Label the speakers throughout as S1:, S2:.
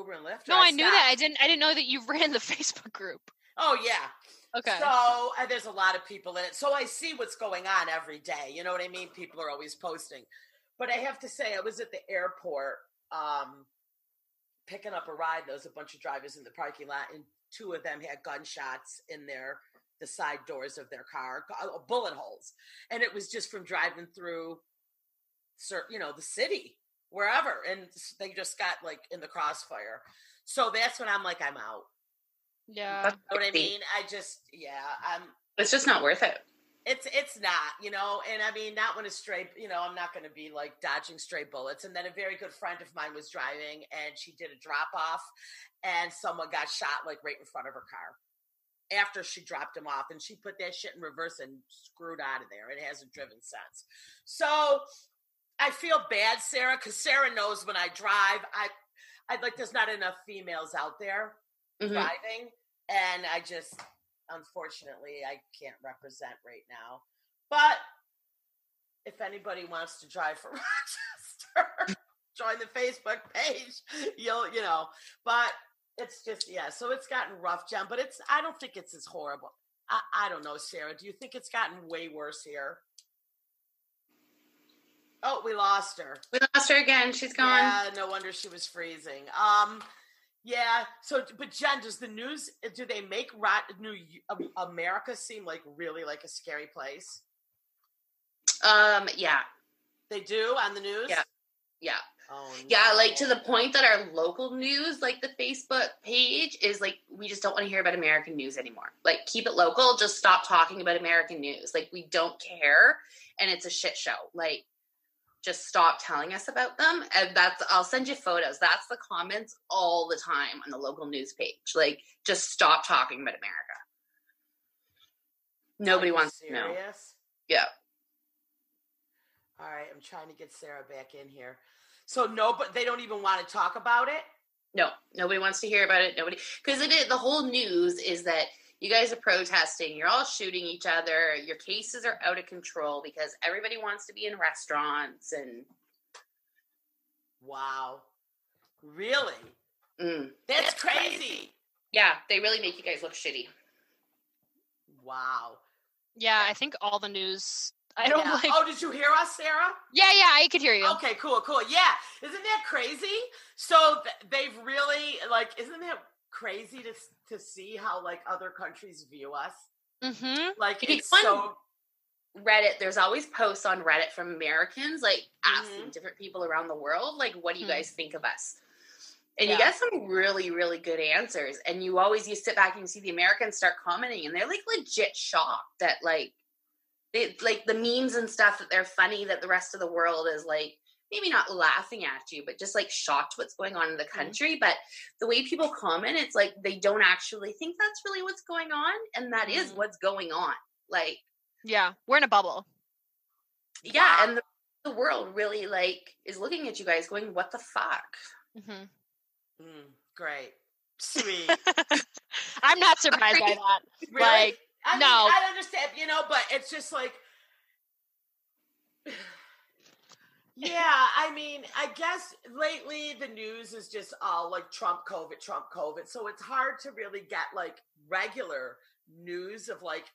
S1: Uber and Lyft?
S2: No, I knew that. I didn't know that you ran the Facebook group.
S1: Oh, yeah.
S2: Okay.
S1: So there's a lot of people in it. So I see what's going on every day. You know what I mean? People are always posting. But I have to say, I was at the airport picking up a ride. There was a bunch of drivers in the parking lot, and 2 of them had gunshots in the side doors of their car, bullet holes. And it was just from driving through, the city, wherever. And they just got, like, in the crossfire. So that's when I'm like, I'm out.
S2: Yeah.
S1: You know what I mean?
S3: It's just not worth it.
S1: It's not, and I mean, not when a stray, I'm not going to be like dodging stray bullets. And then a very good friend of mine was driving and she did a drop off and someone got shot like right in front of her car after she dropped him off, and she put that shit in reverse and screwed out of there. It hasn't driven since. So I feel bad, Sarah, because Sarah knows when I drive, I like, there's not enough females out there driving. And I just, unfortunately, I can't represent right now. But if anybody wants to drive for Rochester, join the Facebook page. But it's just, so it's gotten rough, Jen. But I don't think it's as horrible. I don't know, Sarah. Do you think it's gotten way worse here? Oh, we lost her.
S3: We lost her again. She's gone.
S1: Yeah, no wonder she was freezing. Yeah. So, but Jen, does the news, do they make America seem like really like a scary place?
S3: Yeah.
S1: They do on the news?
S3: Yeah. Yeah.
S1: Oh, no.
S3: Yeah, like to the point that our local news, like the Facebook page, is like, we just don't want to hear about American news anymore. Like, keep it local. Just stop talking about American news. Like, we don't care. And it's a shit show. Like, just stop telling us about them. And I'll send you photos. That's the comments all the time on the local news page. Like, just stop talking about America. Nobody wants to know. Yeah.
S1: All right. I'm trying to get Sarah back in here. So no, but they don't even want to talk about it?
S3: No, nobody wants to hear about it. Nobody, because the whole news is that you guys are protesting. You're all shooting each other. Your cases are out of control because everybody wants to be in restaurants and.
S1: Wow. Really? That's crazy.
S3: Yeah, they really make you guys look shitty.
S1: Wow.
S2: Yeah, I think all the news. I don't like.
S1: Oh, did you hear us, Sarah?
S2: Yeah, I could hear you.
S1: Okay, cool. Yeah, isn't that crazy? So they've really isn't that crazy to see how like other countries view us?
S2: Mm-hmm.
S1: Like it's so.
S3: Reddit, there's always posts on Reddit from Americans like asking different people around the world, like, what do you guys think of us? And you get some really, really good answers. And you sit back and you see the Americans start commenting, and they're like legit shocked that like they like the memes and stuff, that they're funny, that the rest of the world is like maybe not laughing at you, but just like shocked what's going on in the country. But the way people comment, it's like they don't actually think that's really what's going on, and that is what's going on. Like,
S2: yeah, we're in a bubble.
S3: Yeah, wow. And the world really like is looking at you guys going, what the fuck?
S1: Great. Sweet.
S2: I'm not surprised by that.
S1: Really?
S2: Like,
S1: I mean, I understand, but it's just like, yeah, I mean, I guess lately the news is just all like Trump COVID. So it's hard to really get like regular news of like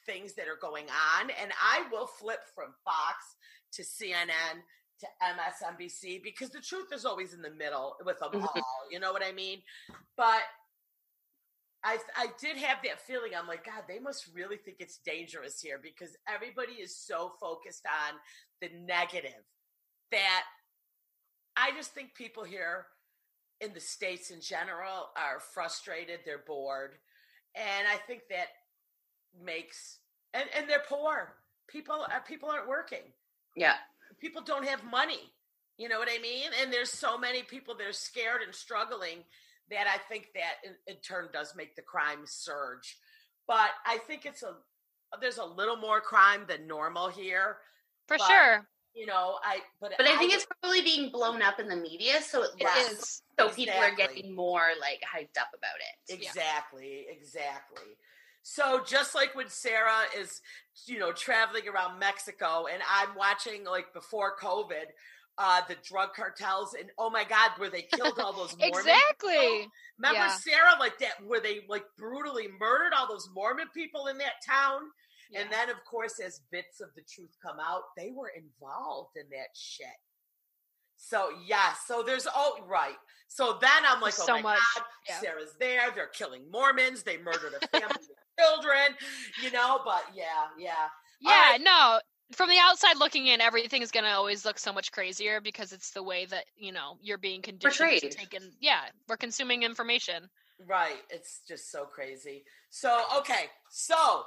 S1: things that are going on. And I will flip from Fox to CNN to MSNBC because the truth is always in the middle with them all. You know what I mean? But I did have that feeling. I'm like, God, they must really think it's dangerous here because everybody is so focused on the negative that I just think people here in the States in general are frustrated. They're bored. And I think that makes, and they're poor. People aren't working.
S3: Yeah.
S1: People don't have money. You know what I mean? And there's so many people that are scared and struggling that I think that in turn does make the crime surge. But I think there's a little more crime than normal here.
S2: For sure.
S1: But
S3: I think it's probably being blown up in the media, so it is. So people are getting more like hyped up about it.
S1: Exactly. So just like when Sarah is, traveling around Mexico and I'm watching like before COVID, the drug cartels, and oh my God, where they killed all those Mormon
S2: exactly.
S1: people. Remember Sarah, like that, where they like brutally murdered all those Mormon people in that town? Yeah. And then, of course, as bits of the truth come out, they were involved in that shit. So, yeah. So there's, right. So then I'm like, oh my God, Sarah's there. They're killing Mormons. They murdered a family of children, but yeah.
S2: Yeah, no. From the outside looking in, everything is going to always look so much crazier because it's the way that, you're being conditioned to take in. Yeah, we're consuming information.
S1: Right. It's just so crazy. So, okay. So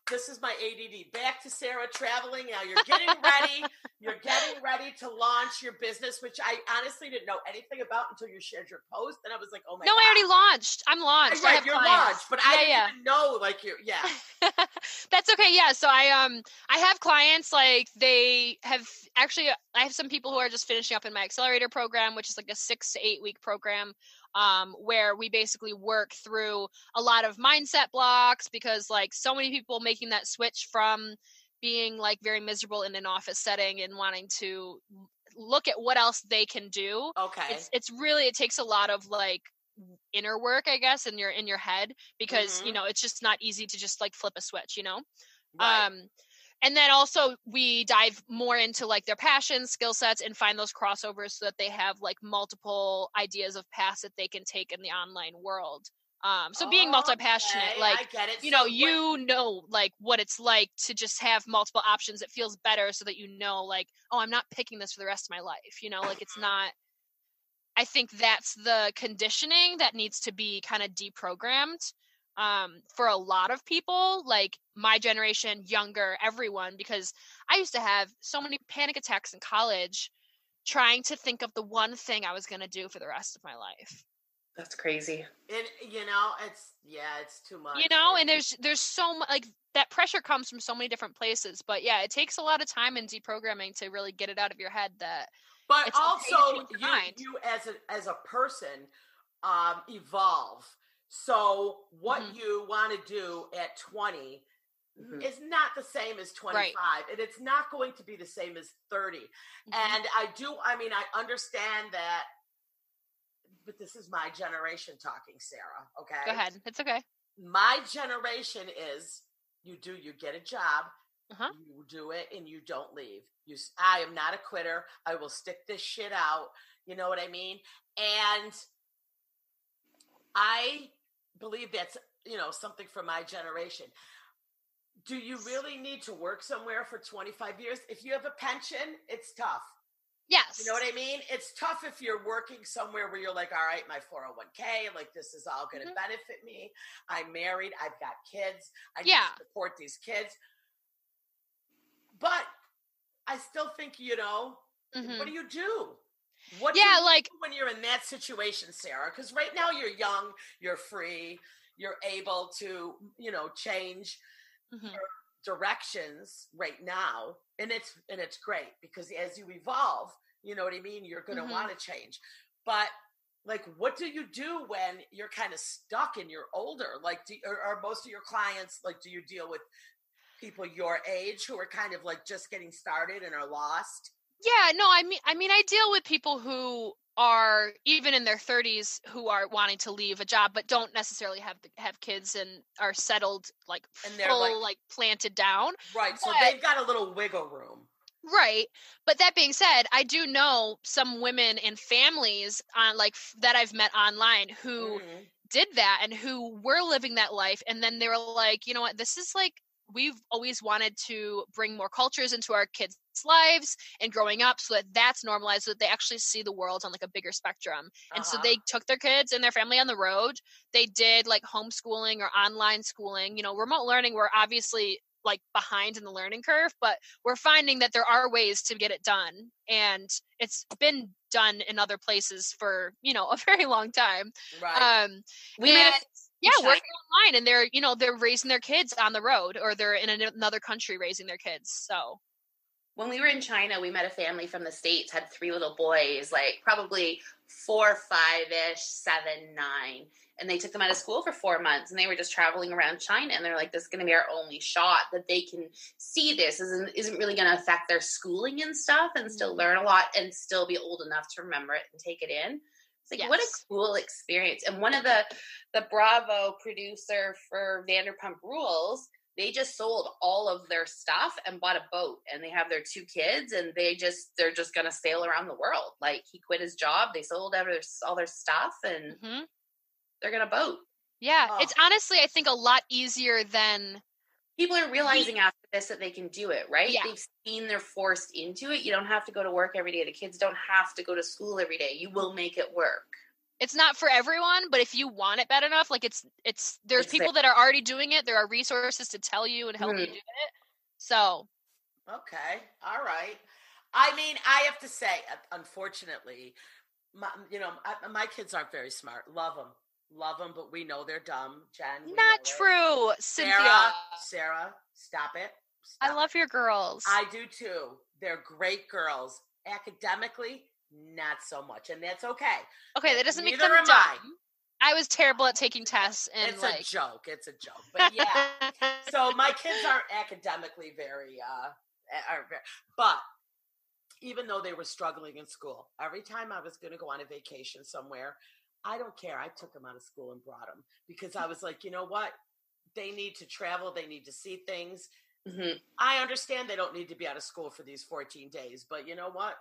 S1: this is my ADD. Back to Sarah traveling. Now you're getting ready. You're getting ready to launch your business, which I honestly didn't know anything about until you shared your post. And I was like, oh my God.
S2: No, I already launched. I'm launched.
S1: Right, you're launched, but I didn't even know, like, you're,
S2: That's okay. Yeah. So I have clients, like they have actually, I have some people who are just finishing up in my accelerator program, which is like a 6 to 8 week program. Where we basically work through a lot of mindset blocks because like so many people making that switch from being like very miserable in an office setting and wanting to look at what else they can do.
S1: Okay.
S2: It's really, it takes a lot of like inner work, I guess, in your head because, it's just not easy to just like flip a switch,
S1: Right.
S2: And then also we dive more into like their passions, skill sets, and find those crossovers so that they have like multiple ideas of paths that they can take in the online world. So being multi-passionate, like,
S1: I get it.
S2: Like what it's like to just have multiple options. It feels better so that like, oh, I'm not picking this for the rest of my life. Like it's not, I think that's the conditioning that needs to be kind of deprogrammed. For a lot of people, like my generation, younger, everyone, because I used to have so many panic attacks in college trying to think of the one thing I was going to do for the rest of my life.
S3: That's crazy.
S1: And, it's too much.
S2: And there's so much, like that pressure comes from so many different places, but yeah, it takes a lot of time and deprogramming to really get it out of your head that.
S1: But also you as a person, evolve. So what you want to do at 20 is not the same as 25, right. And it's not going to be the same as 30. And I understand that, but this is my generation talking, Sarah, okay?
S2: Go ahead. It's okay.
S1: My generation is you get a job, you do it, and you don't leave. I am not a quitter. I will stick this shit out. You know what I mean? And I believe that's, something from my generation. Do you really need to work somewhere for 25 years? If you have a pension, it's tough.
S2: Yes.
S1: You know what I mean? It's tough if you're working somewhere where you're like, all right, my 401k, like this is all going to benefit me. I'm married. I've got kids. I need to support these kids. But I still think, what do you do? What do you do when you're in that situation, Sarah? Because right now you're young, you're free, you're able to, change your directions right now. And it's great because as you evolve, you know what I mean? You're going to want to change. But like, what do you do when you're kind of stuck and you're older? Like, are most of your clients, like, do you deal with people your age who are kind of like just getting started and are lost?
S2: Yeah, no, I mean, I deal with people who are even in their 30s who are wanting to leave a job, but don't necessarily have kids and are settled, like, and they're like planted down.
S1: Right. So they've got a little wiggle room.
S2: Right. But that being said, I do know some women and families that I've met online who did that and who were living that life. And then they were like, you know what, this is like, we've always wanted to bring more cultures into our kids' lives and growing up so that that's normalized, so that they actually see the world on like a bigger spectrum. And so they took their kids and their family on the road. They did like homeschooling or online schooling, remote learning. We're obviously like behind in the learning curve, but we're finding that there are ways to get it done. And it's been done in other places for, a very long time.
S1: Right.
S2: Working online, and they're raising their kids on the road, or they're in another country raising their kids. So
S3: When we were in China, we met a family from the States, had 3 little boys, like probably 4, 5-ish, 7, 9. And they took them out of school for 4 months, and they were just traveling around China. And they're like, this is going to be our only shot that they can see this isn't really going to affect their schooling and stuff, and still learn a lot and still be old enough to remember it and take it in. It's like, what a cool experience. And one of the Bravo producer for Vanderpump Rules, they just sold all of their stuff and bought a boat, and they have their 2 kids, and they're just going to sail around the world. Like, he quit his job. They sold all their stuff, and they're going to boat.
S2: Yeah. Oh. It's honestly, I think, a lot easier than
S3: people are realizing after this that they can do it, right?
S2: Yeah.
S3: They've seen they're forced into it. You don't have to go to work every day. The kids don't have to go to school every day. You will make it work.
S2: It's not for everyone, but if you want it bad enough, like there's people that are already doing it. There are resources to tell you and help you do it. So.
S1: Okay. All right. I mean, I have to say, unfortunately, my kids aren't very smart. Love them, but we know they're dumb. Jen.
S2: Not true, Cynthia.
S1: Sarah, stop it.
S2: I love your girls.
S1: I do too. They're great girls. Academically, not so much, and that's okay.
S2: Okay, that doesn't make them dumb. I was terrible at taking tests, and
S1: it's a joke. It's a joke, but yeah. So my kids aren't academically very, but even though they were struggling in school, every time I was going to go on a vacation somewhere, I don't care. I took them out of school and brought them because I was like, you know what? They need to travel. They need to see things. Mm-hmm. I understand they don't need to be out of school for these 14 days, but you know what?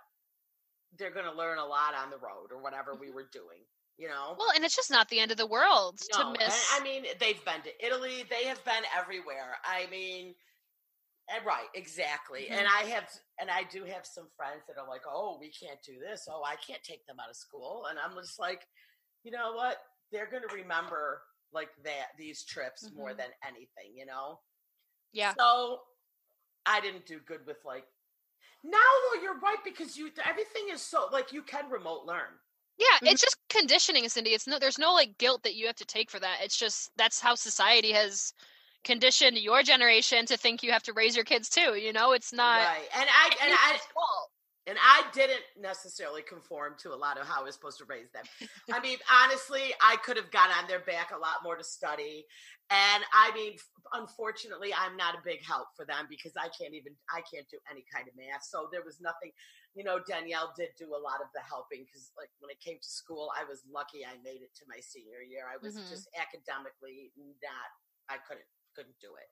S1: They're going to learn a lot on the road or whatever we were doing, you know?
S2: Well, and it's just not the end of the world to miss.
S1: I mean, they've been to Italy. They have been everywhere. I mean, right, exactly. Mm-hmm. And I do have some friends that are like, oh, we can't do this. Oh, I can't take them out of school. And I'm just like, you know what? They're going to remember like these trips more than anything, you know?
S2: Yeah.
S1: So I didn't do good with like, now though, you're right, because everything is so like you can remote learn.
S2: Yeah, it's just conditioning, Cindy. There's no like guilt that you have to take for that. It's just that's how society has conditioned your generation to think you have to raise your kids too. You know, it's not
S1: right. And I didn't necessarily conform to a lot of how I was supposed to raise them. I mean, honestly, I could have got on their back a lot more to study. And I mean, unfortunately, I'm not a big help for them because I can't do any kind of math. So there was nothing, you know, Danielle did do a lot of the helping because like when it came to school, I was lucky I made it to my senior year. I was just academically I couldn't do it.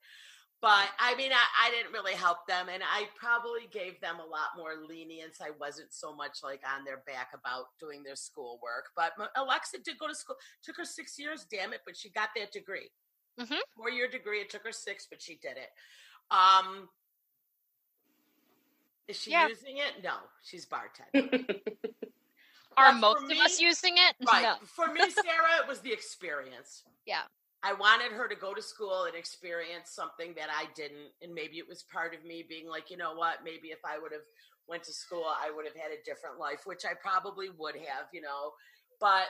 S1: But I mean, I didn't really help them, and I probably gave them a lot more lenience. I wasn't so much like on their back about doing their schoolwork. But Alexa did go to school. Took her 6 years, damn it, but she got that degree. 4-year degree. It took her 6, but she did it. Is she using it? No, she's bartending.
S2: Are most of us using it?
S1: Right.
S2: No.
S1: For me, Sarah, it was the experience.
S2: Yeah.
S1: I wanted her to go to school and experience something that I didn't. And maybe it was part of me being like, you know what, maybe if I would have went to school, I would have had a different life, which I probably would have, you know, but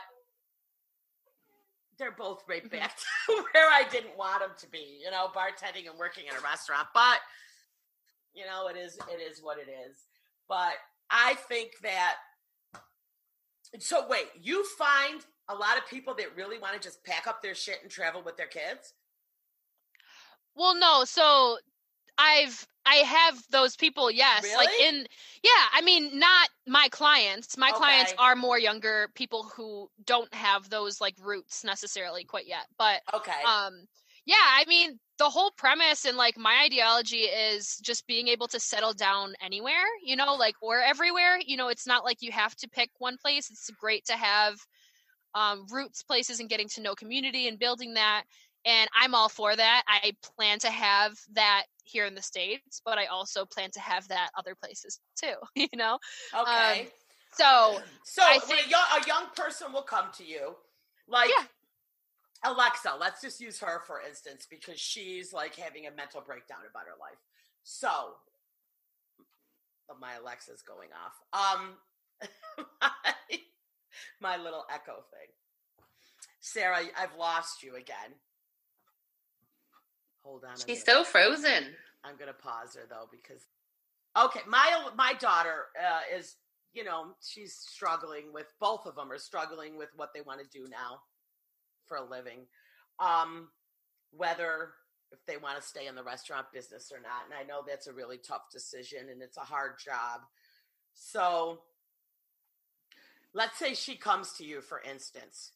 S1: they're both right back to where I didn't want them to be, you know, bartending and working in a restaurant. But, you know, it is what it is. But I think that, so wait, you find a lot of people that really want to just pack up their shit and travel with their kids?
S2: Well, no. So I have those people. Yes.
S1: Really?
S2: Like I mean, not my clients. My clients are more younger people who don't have those like roots necessarily quite yet. But, yeah, I mean, the whole premise and like my ideology is just being able to settle down anywhere, you know, like, or everywhere, you know, it's not like you have to pick one place. It's great to have roots places and getting to know community and building that. And I'm all for that. I plan to have that here in the States, but I also plan to have that other places too, you know?
S1: Okay.
S2: So
S1: I think a young person will come to you like Alexa, let's just use her for instance, because she's like having a mental breakdown about her life. So my Alexa's going off. My little echo thing. Sarah, I've lost you again. Hold on.
S3: She's so frozen.
S1: I'm going to pause her, though, because Okay, my daughter is, she's struggling with, both of them are struggling with what they want to do now for a living, whether if they want to stay in the restaurant business or not. And I know that's a really tough decision, and it's a hard job. So let's say she comes to you, for instance,